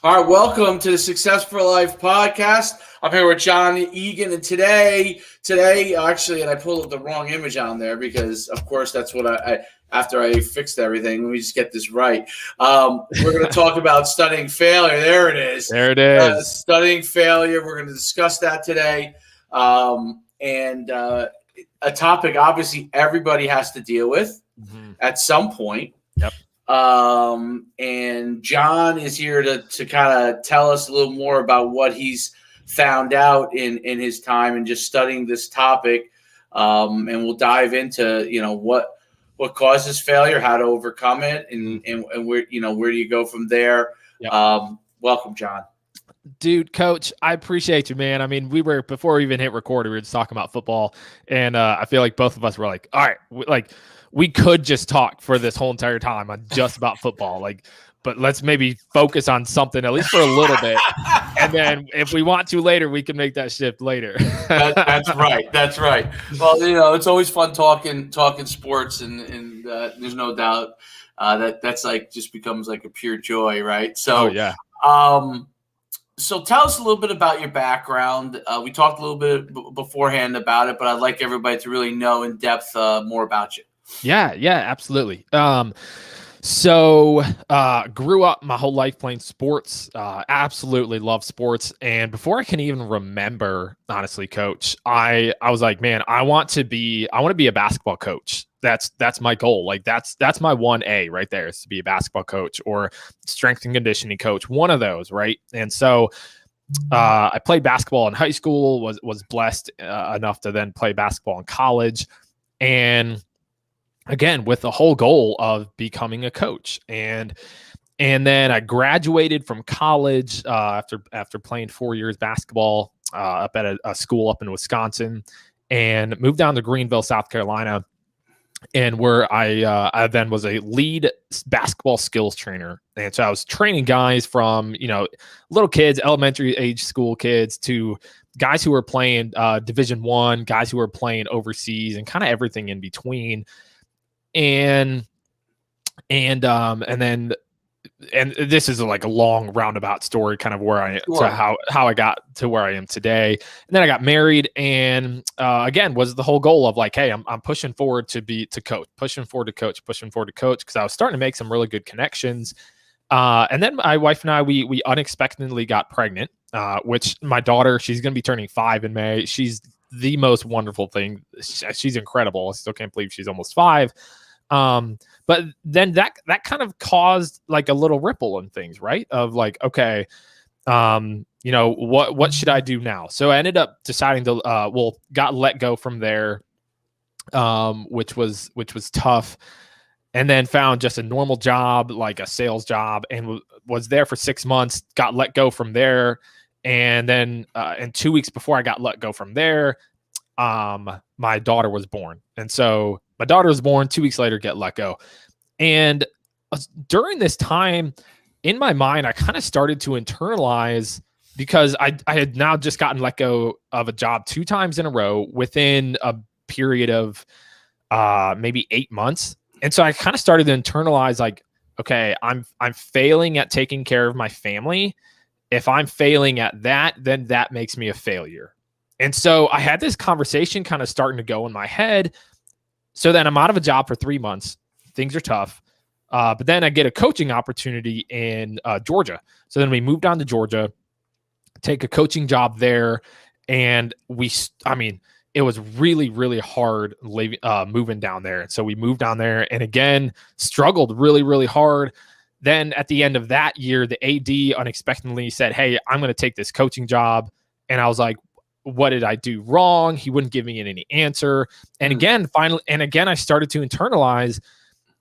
All right, welcome to the Success for Life podcast. I'm here with Jon Egan, and today, actually, and I pulled up the wrong image on there because, of course, that's what I after I fixed everything. Let me just get this right. We're going to talk about studying failure. There it is. There it is. Studying failure. We're going to discuss that today, and a topic obviously everybody has to deal with at some point. Yep. And Jon is here to kind of tell us a little more about what he's found out in his time and just studying this topic. And we'll dive into, what causes failure, how to overcome it, and where do you go from there? Yep. Welcome, Jon. Dude, Coach, I appreciate you, man. I mean, before we even hit record, we were just talking about football, and I feel like both of us were like, all right, we could just talk for this whole entire time on just about football, but let's maybe focus on something at least for a little bit, and then if we want to later, we can make that shift later. That's right. That's right. Well, it's always fun talking sports, and there's no doubt that's just becomes like a pure joy, right? So, yeah. So tell us a little bit about your background. We talked a little bit beforehand about it, but I'd like everybody to really know in depth more about you. Yeah, absolutely. So grew up my whole life playing sports, absolutely love sports. And before I can even remember, honestly, Coach, I was like, man, I want to be a basketball coach. That's my goal. That's my 1A right there, is to be a basketball coach or strength and conditioning coach, one of those. Right. And so I played basketball in high school, was blessed enough to then play basketball in college. And again, with the whole goal of becoming a coach. And then I graduated from college after playing 4 years basketball up at a school up in Wisconsin, and moved down to Greenville, South Carolina, and where I then was a lead basketball skills trainer. And so I was training guys from, little kids, elementary age school kids, to guys who were playing Division I, guys who were playing overseas, and kind of everything in between. And this is like a long roundabout story, kind of where I to how I got to where I am today. And then I got married, and again was the whole goal of like, hey, I'm pushing forward to coach, pushing forward to coach, because I was starting to make some really good connections. And then my wife and I, we unexpectedly got pregnant, which my daughter, she's going to be turning 5 in May. She's the most wonderful thing. She's incredible. I still can't believe she's almost 5. But then that kind of caused like a little ripple in things, right? Of like, okay, what should I do now? So I ended up deciding to, got let go from there, which was tough, and then found just a normal job, like a sales job, and was there for 6 months, got let go from there. And then, and 2 weeks before I got let go from there, my daughter was born. And so my daughter was born, 2 weeks later, get let go. And during this time, in my mind, I kind of started to internalize, because I had now just gotten let go of a job 2 times in a row within a period of maybe 8 months. And so I kind of started to internalize, like, okay, I'm failing at taking care of my family. If I'm failing at that, then that makes me a failure. And so I had this conversation kind of starting to go in my head. So then I'm out of a job for 3 months. Things are tough. But then I get a coaching opportunity in Georgia. So then we moved down to Georgia, take a coaching job there. And it was really, really hard moving down there. And so we moved down there, and again, struggled really, really hard. Then at the end of that year, the AD unexpectedly said, hey, I'm going to take this coaching job. And I was like, what did I do wrong? He wouldn't give me any answer. And again, I started to internalize,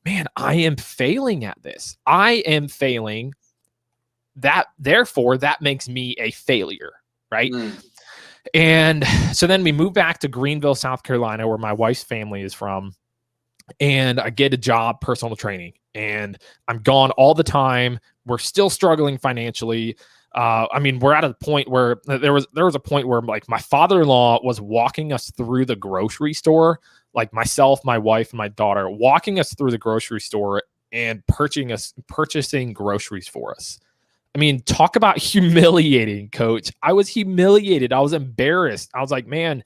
man, I am failing at this. I am failing. Therefore, that makes me a failure, right? And so then we moved back to Greenville, South Carolina, where my wife's family is from. And I get a job, personal training, and I'm gone all the time. We're still struggling financially. We're at a point where there was a point where like my father-in-law was walking us through the grocery store, like myself, my wife, and my daughter, walking us through the grocery store and purchasing groceries for us. I mean, talk about humiliating, coach. I was humiliated. I was embarrassed. I was like, man,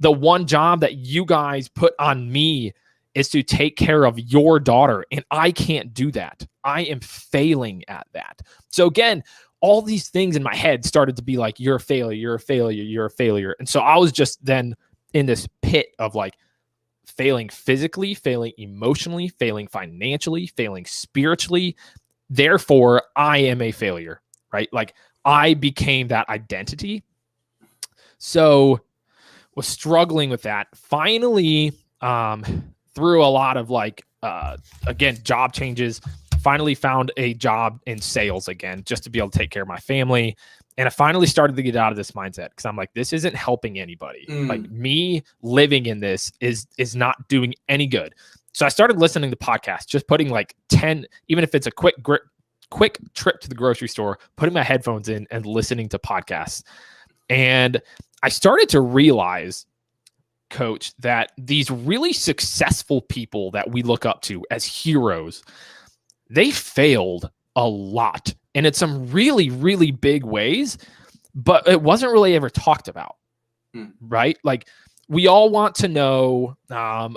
the one job that you guys put on me is to take care of your daughter, and I can't do that. I am failing at that. So again, all these things in my head started to be like, you're a failure, you're a failure, you're a failure. And so I was just then in this pit of like failing physically, failing emotionally, failing financially, failing spiritually. Therefore, I am a failure, right? Like I became that identity. So was struggling with that. Finally, through a lot of like, again, job changes, finally found a job in sales again, just to be able to take care of my family. And I finally started to get out of this mindset because I'm like, this isn't helping anybody. Like me living in this is not doing any good. So I started listening to podcasts, just putting like 10, even if it's a quick trip to the grocery store, putting my headphones in and listening to podcasts. And I started to realize, coach, that these really successful people that we look up to as heroes, they failed a lot and in some really, really big ways, but it wasn't really ever talked about, right? Like we all want to know,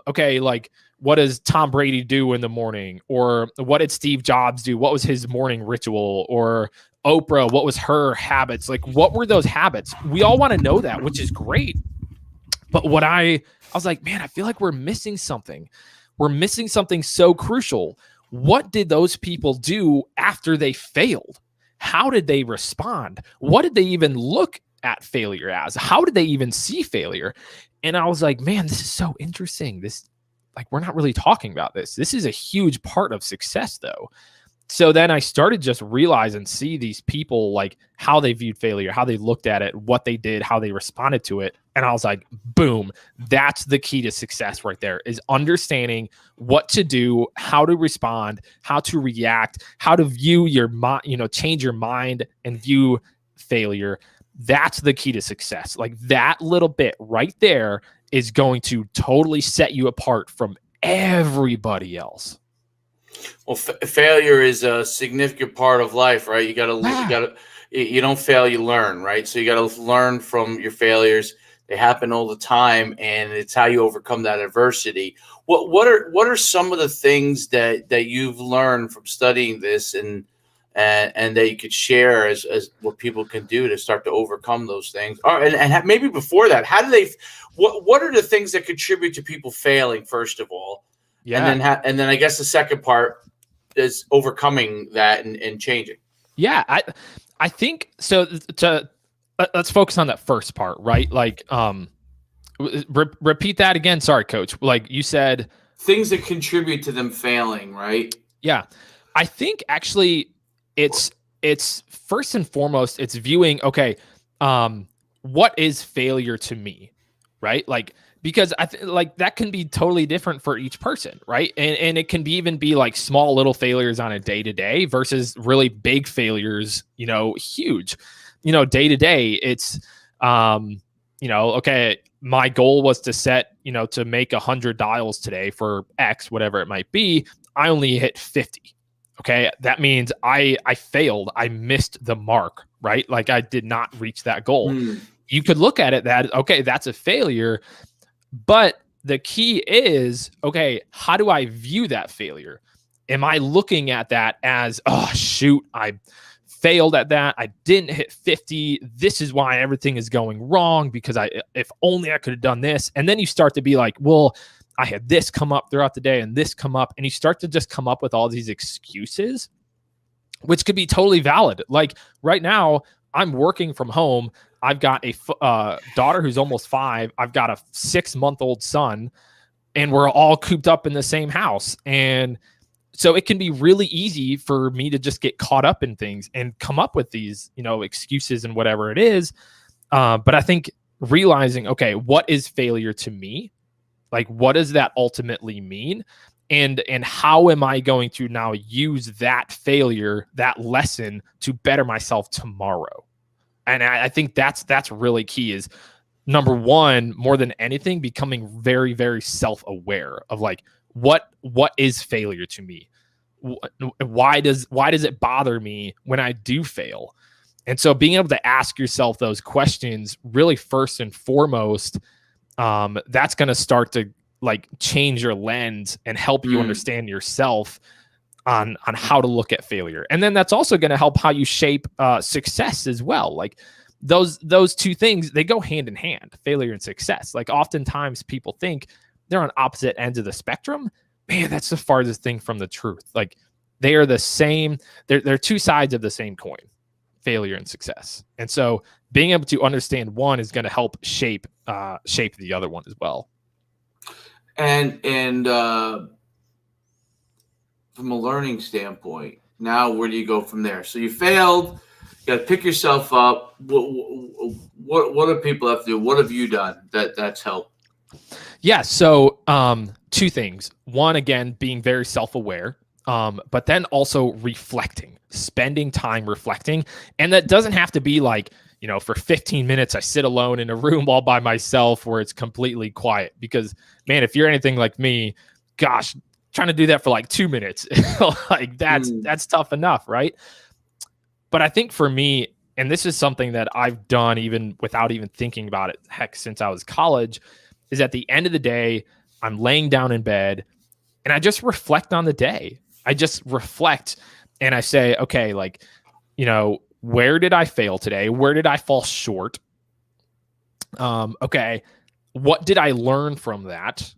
okay, like what does Tom Brady do in the morning? Or what did Steve Jobs do? What was his morning ritual? Or Oprah, what was her habits? Like, what were those habits? We all want to know that, which is great. But what I was like, man, I feel like we're missing something. We're missing something so crucial. What did those people do after they failed? How did they respond? What did they even look at failure as? How did they even see failure? And I was like, man, this is so interesting. Like, we're not really talking about this. This is a huge part of success, though. So then I started just realize and see these people, like how they viewed failure, how they looked at it, what they did, how they responded to it. And I was like, boom, that's the key to success right there, is understanding what to do, how to respond, how to react, how to view your mind, change your mind and view failure. That's the key to success. Like that little bit right there is going to totally set you apart from everybody else. Well, failure is a significant part of life, right? You don't fail, you learn, right? So you got to learn from your failures. They happen all the time, and it's how you overcome that adversity. What are some of the things that you've learned from studying this, and that you could share as what people can do to start to overcome those things? And maybe before that, what are the things that contribute to people failing, first of all? Yeah. And then I guess the second part is overcoming that and changing. Yeah, I think so. Let's focus on that first part, right? Like, repeat that again. Sorry, coach. Like you said, things that contribute to them failing, right? Yeah, I think actually it's first and foremost, it's viewing, okay, what is failure to me, right? Like, because like that can be totally different for each person, right? And it can even be like small little failures on a day to day versus really big failures, huge, day to day. It's, okay, my goal was to set, to make 100 dials today for X, whatever it might be. I only hit 50. Okay. That means I failed. I missed the mark, right? Like I did not reach that goal. You could look at it that, okay, that's a failure. But the key is, okay, how do I view that failure? Am I looking at that as, oh, shoot, I failed at that. I didn't hit 50. This is why everything is going wrong because if only I could have done this. And then you start to be like, well, I had this come up throughout the day and this come up. And you start to just come up with all these excuses, which could be totally valid. Like right now, I'm working from home. I've got a daughter who's almost 5. I've got a 6-month-old son, and we're all cooped up in the same house. And so it can be really easy for me to just get caught up in things and come up with these, excuses and whatever it is. But I think realizing, okay, what is failure to me? Like, what does that ultimately mean? And how am I going to now use that failure, that lesson to better myself tomorrow? And I think that's really key, is number one, more than anything, becoming very, very self-aware of like, what is failure to me? Why does it bother me when I do fail? And so being able to ask yourself those questions really first and foremost, that's going to start to like change your lens and help you understand yourself on how to look at failure. And then that's also going to help how you shape success as well. Like those two things, they go hand in hand, failure and success. Like oftentimes people think they're on opposite ends of the spectrum. Man, that's the farthest thing from the truth. Like they are the same. They're two sides of the same coin, failure and success. And so being able to understand one is going to help shape the other one as well. And from a learning standpoint, now where do you go from there? So you failed, you got to pick yourself up. What do people have to do? What have you done that's helped? Yeah. So two things. One, again, being very self-aware, but then also reflecting, spending time reflecting. And that doesn't have to be like, for 15 minutes, I sit alone in a room all by myself where it's completely quiet. Because, man, if you're anything like me, gosh, trying to do that for like 2 minutes, like that's tough enough, right? But I think for me, and this is something that I've done even without even thinking about it, heck, since I was college, is at the end of the day, I'm laying down in bed and I just reflect on the day. I just reflect and I say, okay, like, where did I fail today? Where did I fall short? Okay, what did I learn from that?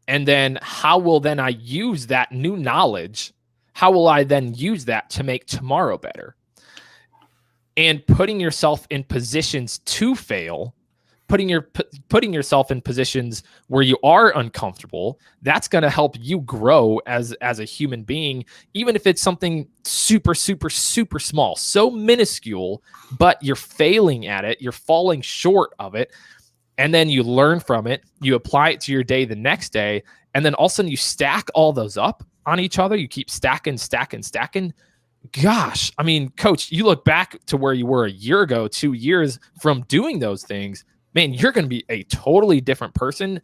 And then how will then I use that new knowledge? How will I then use that to make tomorrow better? And putting yourself in positions to fail, putting yourself in positions where you are uncomfortable, that's going to help you grow as a human being, even if it's something super, super, super small, so minuscule, but you're failing at it, you're falling short of it. And then you learn from it, you apply it to your day the next day, and then all of a sudden you stack all those up on each other. You keep stacking. Gosh, I mean, Coach, you look back to where you were a year ago, 2 years from doing those things, man, you're going to be a totally different person,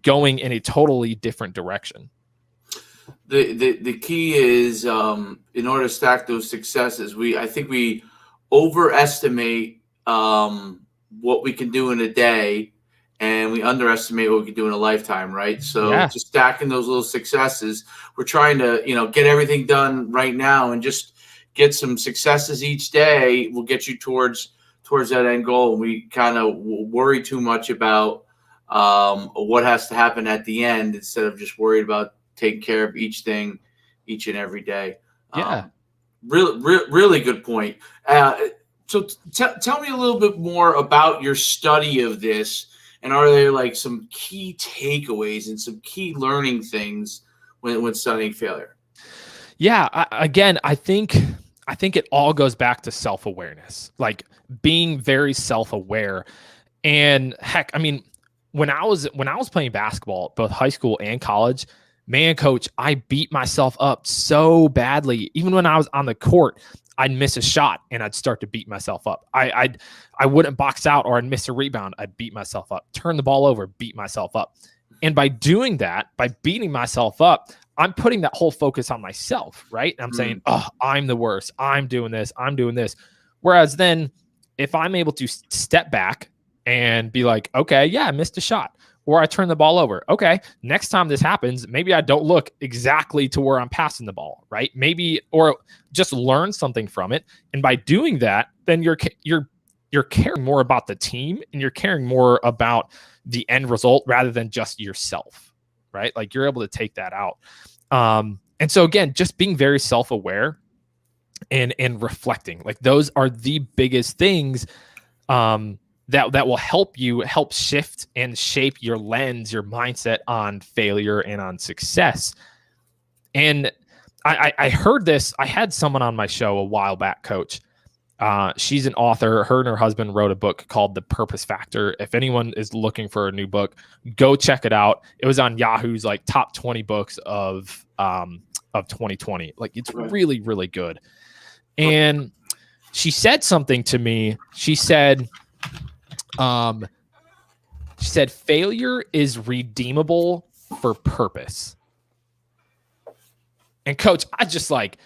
going in a totally different direction. The key is in order to stack those successes, I think we overestimate what we can do in a day, and we underestimate what we can do in a lifetime, right? So just stacking those little successes, we're trying to, get everything done right now and just get some successes each day will get you towards that end goal. We kind of worry too much about what has to happen at the end instead of just worried about taking care of each thing each and every day. Yeah. Really good point. So tell me a little bit more about your study of this, and are there like some key takeaways and some key learning things when studying failure? Yeah, I think it all goes back to self-awareness, like being very self-aware. And heck, I mean, when I was playing basketball, both high school and college, man, Coach, I beat myself up so badly. Even when I was on the court, I'd miss a shot and I'd start to beat myself up. I wouldn't box out, or I'd miss a rebound. I'd beat myself up, turn the ball over, beat myself up. And by doing that, by beating myself up, I'm putting that whole focus on myself, right? I'm saying, oh, I'm the worst. I'm doing this. Whereas then if I'm able to step back and be like, okay, yeah, I missed a shot, or I turn the ball over. Okay, next time this happens, maybe I don't look exactly to where I'm passing the ball, right? Maybe, or just learn something from it. And by doing that, then you're caring more about the team and you're caring more about the end result rather than just yourself, right? Like you're able to take that out. And so again, just being very self-aware and reflecting, like those are the biggest things that will help shift and shape your lens, your mindset on failure and on success. And I heard this. I had someone on my show a while back, Coach. She's an author. Her and her husband wrote a book called The Purpose Factor. If anyone is looking for a new book, go check it out. It was on Yahoo's like top 20 books of 2020. Like it's really, really good. And she said something to me. She said, failure is redeemable for purpose. And coach, I just like,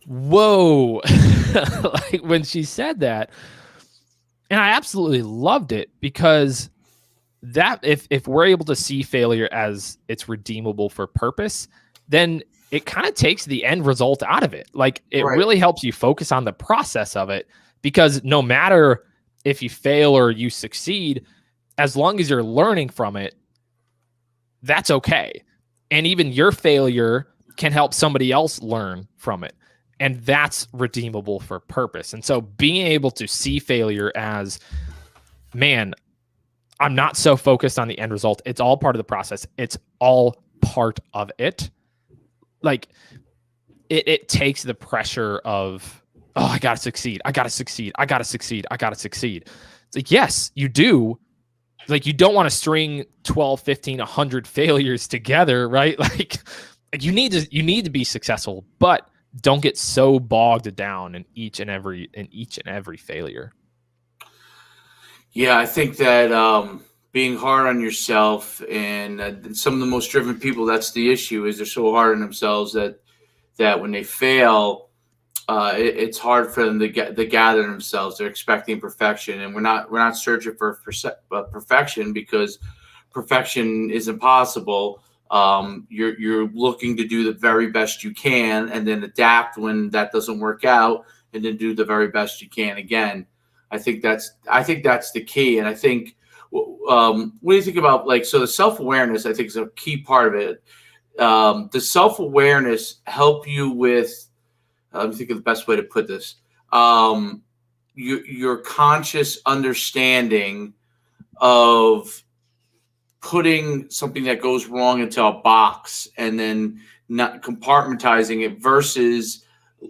whoa, like when she said that. And I absolutely loved it, because that if we're able to see failure as it's redeemable for purpose, then it kind of takes the end result out of it. Like it Right. really helps you focus on the process of it, because no matter if you fail or you succeed, as long as you're learning from it, that's okay. And even your failure can help somebody else learn from it. And that's redeemable for purpose. And so being able to see failure as, man, I'm not so focused on the end result. It's all part of the process. It's all part of it. Like it takes the pressure of, oh, I got to succeed. I got to succeed. I got to succeed. I got to succeed. It's like, yes, you do. Like you don't want to string 12, 15, 100 failures together, right? Like you need to be successful, but don't get so bogged down in each and every failure. Yeah, I think that being hard on yourself, and some of the most driven people, that's the issue, is they're so hard on themselves that when they fail, it's hard for them to gather themselves. They're expecting perfection, and we're not searching for perfection, because perfection is impossible. You're looking to do the very best you can, and then adapt when that doesn't work out, and then do the very best you can again. I think that's the key. And I think, what do you think about, like, so the self-awareness, I think, is a key part of it. Does self-awareness help you with, let me think of the best way to put this, your conscious understanding of putting something that goes wrong into a box and then not compartmentalizing it versus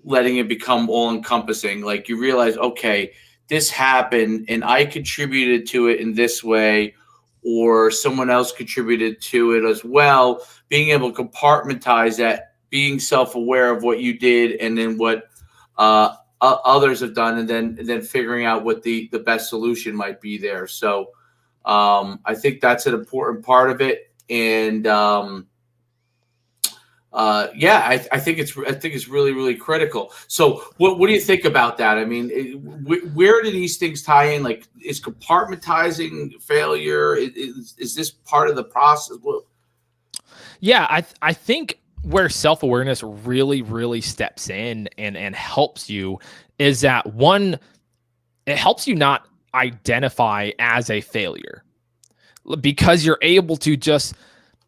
letting it become all encompassing? Like you realize, okay, this happened and I contributed to it in this way, or someone else contributed to it as well. Being able to compartmentalize that, being self-aware of what you did and then what others have done, and then figuring out what the best solution might be there. So I think that's an important part of it. And I think it's really, really critical. So what do you think about that? I mean, where do these things tie in? Like, is compartmentalizing failure? Is this part of the process? Yeah, I think where self-awareness really, really steps in and helps you is that, one, it helps you not identify as a failure, because you're able to just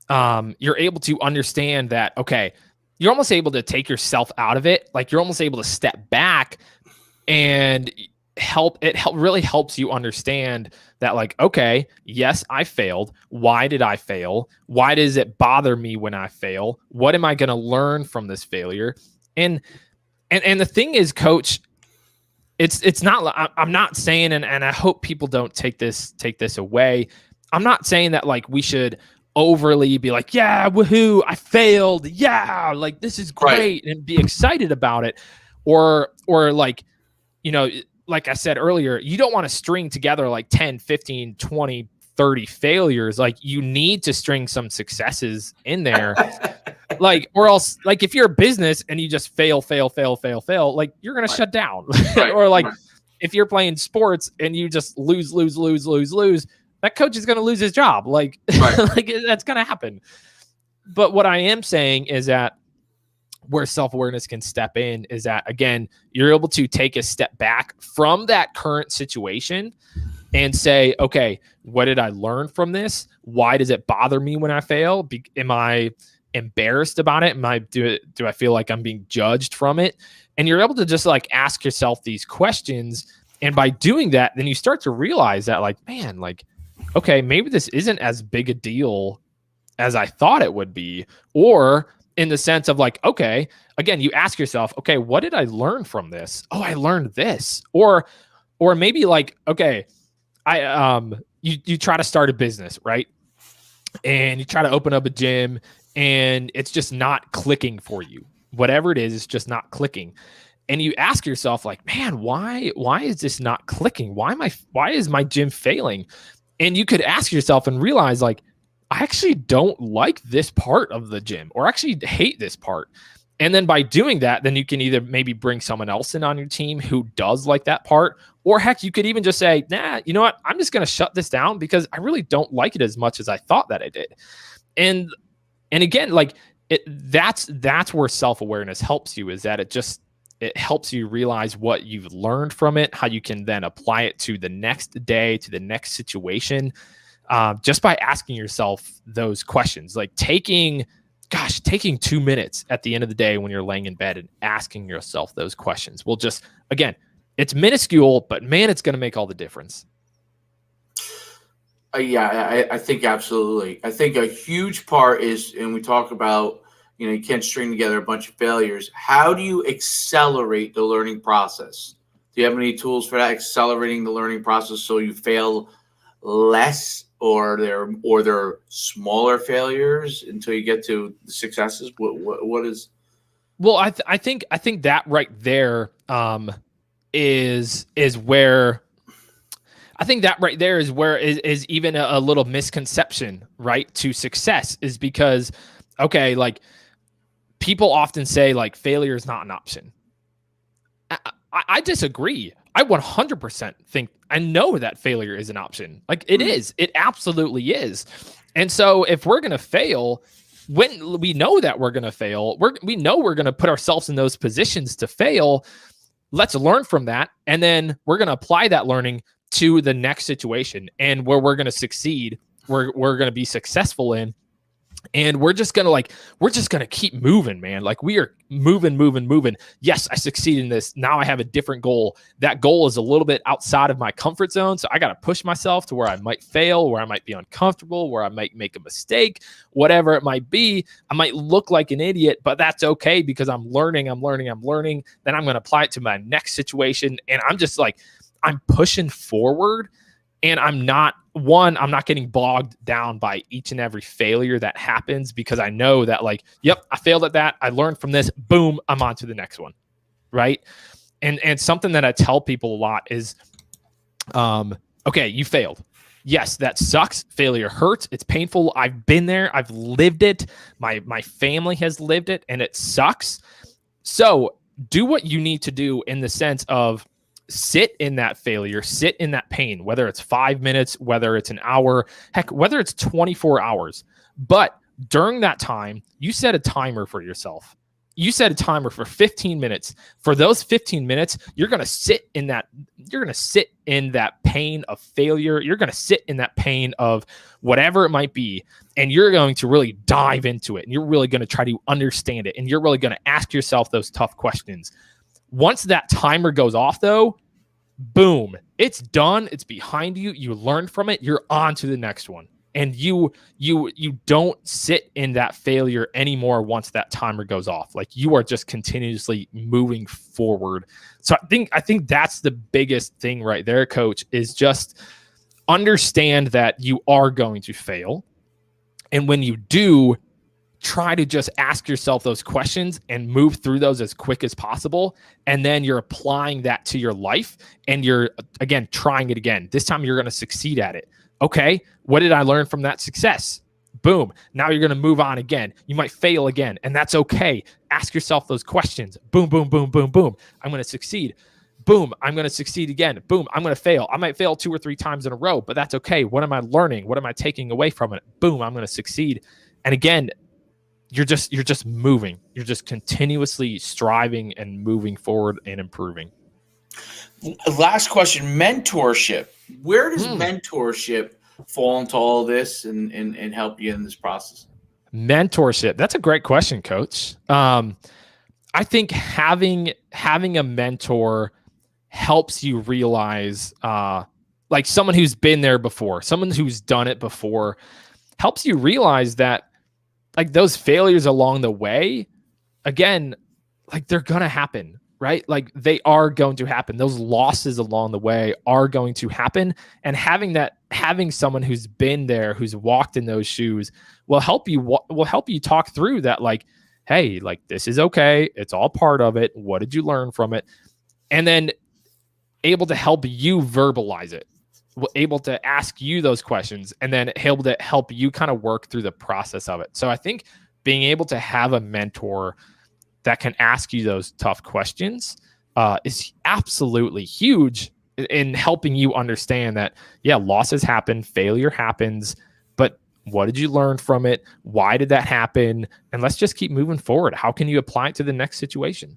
you're able to understand that, okay, you're almost able to take yourself out of it. Like you're almost able to step back, and really helps you understand that, like, okay, yes, I failed. Why did I fail? Why does it bother me when I fail? What am I going to learn from this failure? And the thing is, coach, it's not, I'm not saying, and I hope people don't take this away. I'm not saying that like we should overly be like, yeah, woohoo, I failed. Yeah, like this is great, right, and be excited about it. Or like, you know, like I said earlier, you don't want to string together like 10, 15, 20, 30 failures. Like you need to string some successes in there. Like, or else, like if you're a business and you just fail, like you're going to shut down. Right. Or like if you're playing sports and you just lose, that coach is going to lose his job. Like, like that's going to happen. But what I am saying is that where self-awareness can step in is that, again, you're able to take a step back from that current situation and say, okay, what did I learn from this? Why does it bother me when I fail? Am I embarrassed about it? Do I feel like I'm being judged from it? And you're able to just like ask yourself these questions. And by doing that, then you start to realize that, like, man, like, okay, maybe this isn't as big a deal as I thought it would be. Or in the sense of like, okay, again, you ask yourself, okay, what did I learn from this? Oh, I learned this. Or maybe like, okay, you try to start a business, right? And you try to open up a gym and it's just not clicking for you. Whatever it is, it's just not clicking. And you ask yourself like, man, why is this not clicking? Why is my gym failing? And you could ask yourself and realize like, I actually don't like this part of the gym, or actually hate this part. And then by doing that, then you can either maybe bring someone else in on your team who does like that part, or heck, you could even just say, nah, you know what? I'm just going to shut this down because I really don't like it as much as I thought that I did. And again, like that's where self-awareness helps you, is that it helps you realize what you've learned from it, how you can then apply it to the next day, to the next situation, just by asking yourself those questions. Like taking 2 minutes at the end of the day when you're laying in bed and asking yourself those questions will just, again, it's minuscule, but man, it's going to make all the difference. Yeah, I think absolutely. I think a huge part is, and we talk about, you can't string together a bunch of failures. How do you accelerate the learning process? Do you have any tools for that, accelerating the learning process so you fail less, or they're smaller failures until you get to the successes? What is? Well, I think that right there is where. I think that right there is where is even a little misconception, right, to success, is because, okay, like people often say like failure is not an option. I disagree. I 100% think, I know that failure is an option. Like it is. It absolutely is. And so if we're going to fail, when we know that we're going to fail, we know we're going to put ourselves in those positions to fail. Let's learn from that. And then we're going to apply that learning to the next situation, and where we're going to succeed, we're going to be successful in. And we're just going to keep moving, man. Like we are moving. Yes, I succeeded in this. Now I have a different goal. That goal is a little bit outside of my comfort zone. So I got to push myself to where I might fail, where I might be uncomfortable, where I might make a mistake, whatever it might be. I might look like an idiot, but that's okay because I'm learning. Then I'm going to apply it to my next situation. And I'm just like, I'm pushing forward, and I'm not getting bogged down by each and every failure that happens, because I know that like, yep, I failed at that. I learned from this. Boom, I'm on to the next one. Right. And something that I tell people a lot is, okay, you failed. Yes, that sucks. Failure hurts. It's painful. I've been there. I've lived it. My family has lived it, and it sucks. So do what you need to do in the sense of, sit in that failure, sit in that pain, whether it's 5 minutes, whether it's an hour, heck, whether it's 24 hours. But during that time, you set a timer for yourself. You set a timer for 15 minutes. For those 15 minutes, you're going to sit in that pain of failure. You're going to sit in that pain of whatever it might be. And you're going to really dive into it. And you're really going to try to understand it. And you're really going to ask yourself those tough questions. Once that timer goes off, though, boom, it's done. It's behind you. You learned from it. You're on to the next one. And you don't sit in that failure anymore once that timer goes off. Like you are just continuously moving forward. So I think that's the biggest thing right there, Coach, is just understand that you are going to fail. And when you do, try to just ask yourself those questions and move through those as quick as possible. And then you're applying that to your life, and you're, again, trying it again. This time you're going to succeed at it. Okay, what did I learn from that success? Boom. Now you're going to move on again. You might fail again, and that's okay. Ask yourself those questions. Boom, boom, boom, boom, boom. I'm going to succeed. Boom, I'm going to succeed again. Boom, I'm going to fail. I might fail 2 or 3 times in a row, but that's okay. What am I learning? What am I taking away from it? Boom, I'm going to succeed. And again, you're just moving. You're just continuously striving and moving forward and improving. Last question, mentorship. Where does mentorship fall into all this and help you in this process? Mentorship. That's a great question, Coach. I think having a mentor helps you realize, like someone who's been there before, someone who's done it before, helps you realize that like those failures along the way, again, like they're going to happen, right? Like they are going to happen. Those losses along the way are going to happen. And having someone who's been there, who's walked in those shoes will help you talk through that. Like, hey, like this is okay. It's all part of it. What did you learn from it? And then able to help you verbalize it. able to ask you those questions and then able to help you kind of work through the process of it. So I think being able to have a mentor that can ask you those tough questions is absolutely huge in helping you understand that, yeah, losses happen, failure happens, but what did you learn from it? Why did that happen? And let's just keep moving forward. How can you apply it to the next situation?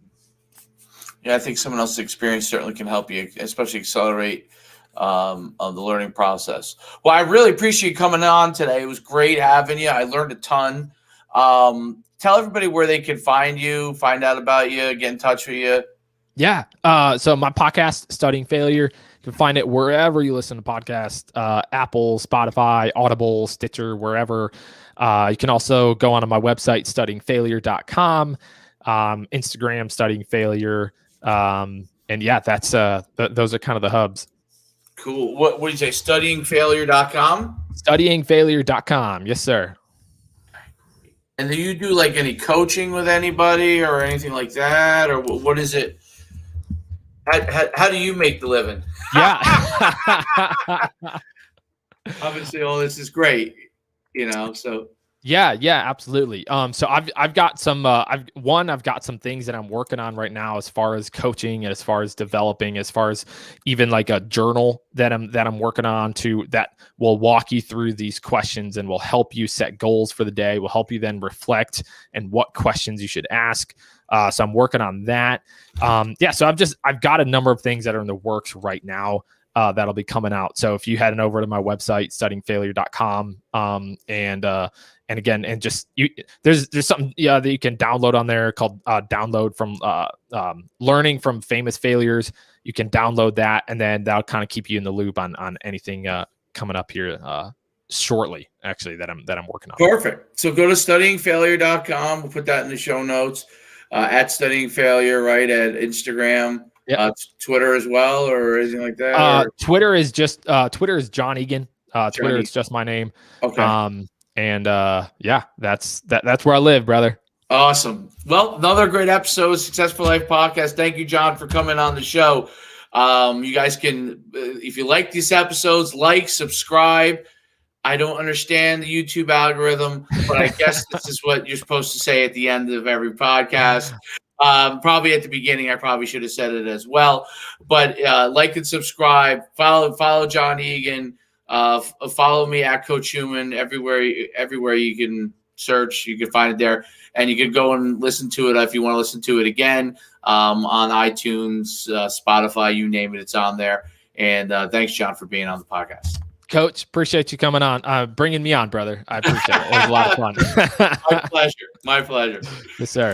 Yeah, I think someone else's experience certainly can help you, especially accelerate the learning process. Well, I really appreciate you coming on today. It was great having you. I learned a ton. Tell everybody where they can find you, find out about you, get in touch with you. Yeah. So my podcast, Studying Failure, you can find it wherever you listen to podcasts, Apple, Spotify, Audible, Stitcher, wherever. You can also go onto my website, studyingfailure.com, Instagram, Studying Failure. And yeah, that's those are kind of the hubs. Cool. What did you say? Studyingfailure.com? Studyingfailure.com. Yes, sir. And do you do like any coaching with anybody or anything like that? Or what is it? How do you make the living? Yeah. Obviously, all this is great, so. Yeah, absolutely. So I've got some I've got some things that I'm working on right now as far as coaching and as far as developing, as far as even like a journal that I'm working on that will walk you through these questions and will help you set goals for the day, will help you then reflect and what questions you should ask. So I'm working on that. So I've got a number of things that are in the works right now. That'll be coming out. So if you head over to my website, studyingfailure.com, and again, and just there's something that you can download on there called download from learning from famous failures. You can download that, and then that'll kind of keep you in the loop on anything coming up here shortly, actually, that I'm working on. Perfect. So go to studyingfailure.com. We'll put that in the show notes. At Studying Failure, right, at Instagram. Yep. Twitter as well, or anything like that? Twitter is Jon Egan. Twitter is just my name. Okay. That's where I live, brother. Awesome. Well, another great episode of Successful Life Podcast. Thank you, Jon, for coming on the show. You guys can, if you like these episodes, subscribe. I don't understand the YouTube algorithm, but I guess this is what you're supposed to say at the end of every podcast. Probably at the beginning, I probably should have said it as well. But like and subscribe. Follow Jon Egan. Follow me at Coach Schuman everywhere you can search. You can find it there, and you can go and listen to it if you want to listen to it again on iTunes, Spotify, you name it, it's on there. And thanks, Jon, for being on the podcast. Coach, appreciate you coming on, bringing me on, brother. I appreciate it. It was a lot of fun. My pleasure. Yes, sir.